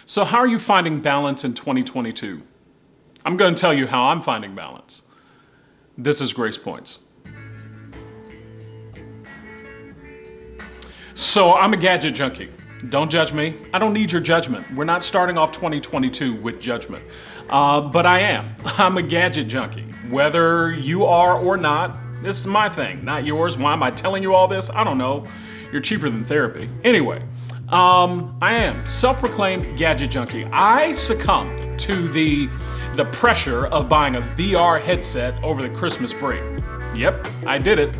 So how are you finding balance in 2022? I'm going to tell you how I'm finding balance. This is GracePoints. So I'm a gadget junkie. Don't judge me. I don't need your judgment. We're not starting off 2022 with judgment. But I am. I'm a gadget junkie. Whether you are or not, this is my thing, not yours. Why am I telling you all this? I don't know. You're cheaper than therapy. Anyway, I am self-proclaimed gadget junkie. I succumbed to the pressure of buying a VR headset over the Christmas break. Yep, I did it.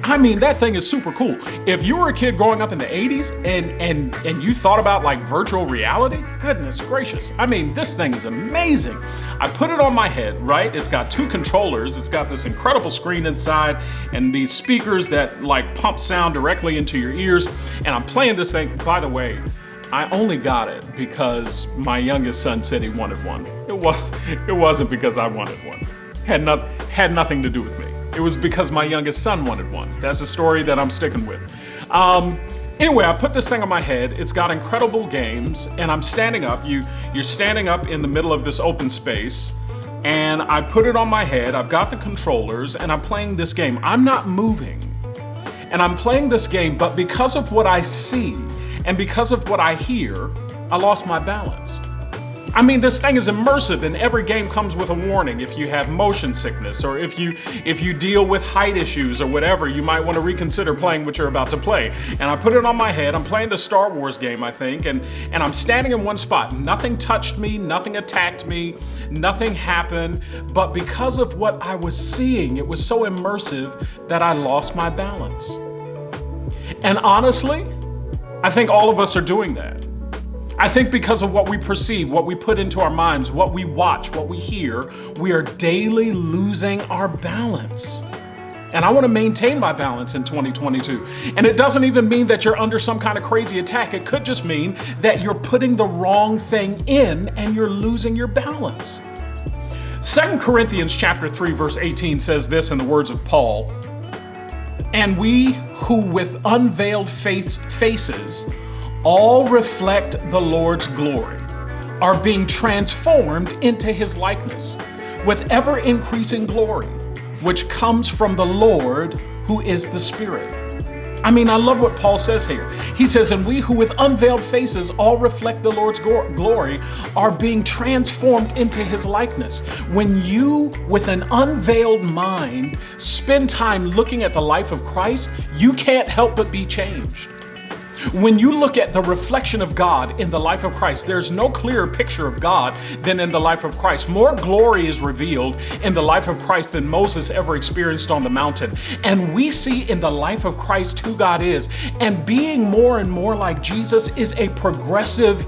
I mean, that thing is super cool. If you were a kid growing up in the 80s and you thought about like virtual reality, goodness gracious. I mean, this thing is amazing. I put it on my head, right? It's got two controllers. It's got this incredible screen inside and these speakers that like pump sound directly into your ears. And I'm playing this thing. By the way, I only got it because my youngest son said he wanted one. It wasn't because I wanted one. Had nothing to do with me. It was because my youngest son wanted one. That's a story that I'm sticking with. Anyway, I put this thing on my head. It's got incredible games, and I'm standing up. You're standing up in the middle of this open space, and I put it on my head. I've got the controllers, and I'm playing this game. I'm not moving, and I'm playing this game, but because of what I see and because of what I hear, I lost my balance. I mean, this thing is immersive, and every game comes with a warning. If you have motion sickness or if you deal with height issues or whatever, you might want to reconsider playing what you're about to play. And I put it on my head. I'm playing the Star Wars game, I think, and I'm standing in one spot. Nothing touched me, nothing attacked me, nothing happened. But because of what I was seeing, it was so immersive that I lost my balance. And honestly, I think all of us are doing that. I think because of what we perceive, what we put into our minds, what we watch, what we hear, we are daily losing our balance. And I want to maintain my balance in 2022. And it doesn't even mean that you're under some kind of crazy attack. It could just mean that you're putting the wrong thing in and you're losing your balance. 2 Corinthians chapter 3, verse 18 says this in the words of Paul, "And we who with unveiled faces all reflect the Lord's glory, are being transformed into his likeness with ever increasing glory, which comes from the Lord who is the Spirit." I mean, I love what Paul says here. He says, "And we who with unveiled faces all reflect the Lord's glory are being transformed into his likeness." When you, with an unveiled mind, spend time looking at the life of Christ, you can't help but be changed. When you look at the reflection of God in the life of Christ, there's no clearer picture of God than in the life of Christ. More glory is revealed in the life of Christ than Moses ever experienced on the mountain. And we see in the life of Christ who God is. And being more and more like Jesus is a progressive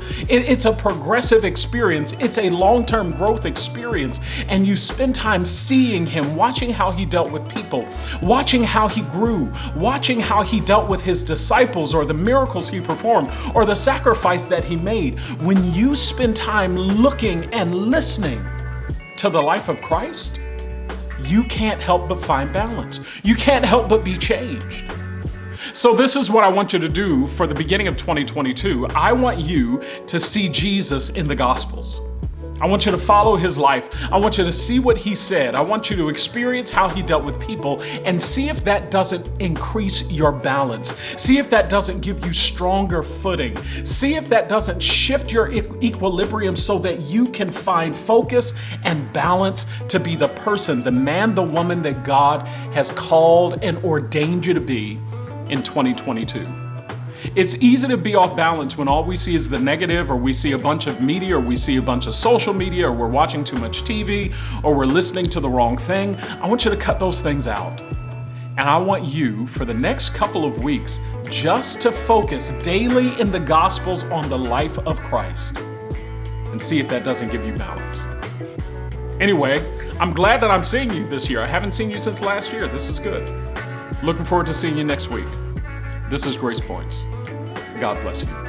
experience. It's a long-term growth experience. And you spend time seeing him, watching how he dealt with people, watching how he grew, watching how he dealt with his disciples or the miracles he performed or the sacrifice that he made. When you spend time looking and listening to the life of Christ, you can't help but find balance. You can't help but be changed. So this is what I want you to do for the beginning of 2022. I want you to see Jesus in the Gospels. I want you to follow his life. I want you to see what he said. I want you to experience how he dealt with people and see if that doesn't increase your balance. See if that doesn't give you stronger footing. See if that doesn't shift your equilibrium so that you can find focus and balance to be the person, the man, the woman that God has called and ordained you to be in 2022. It's easy to be off balance when all we see is the negative, or we see a bunch of media, or we see a bunch of social media, or we're watching too much TV, or we're listening to the wrong thing. I want you to cut those things out. And I want you, for the next couple of weeks, just to focus daily in the Gospels on the life of Christ and see if that doesn't give you balance. Anyway, I'm glad that I'm seeing you this year. I haven't seen you since last year. This is good. Looking forward to seeing you next week. This is GracePoints. God bless you.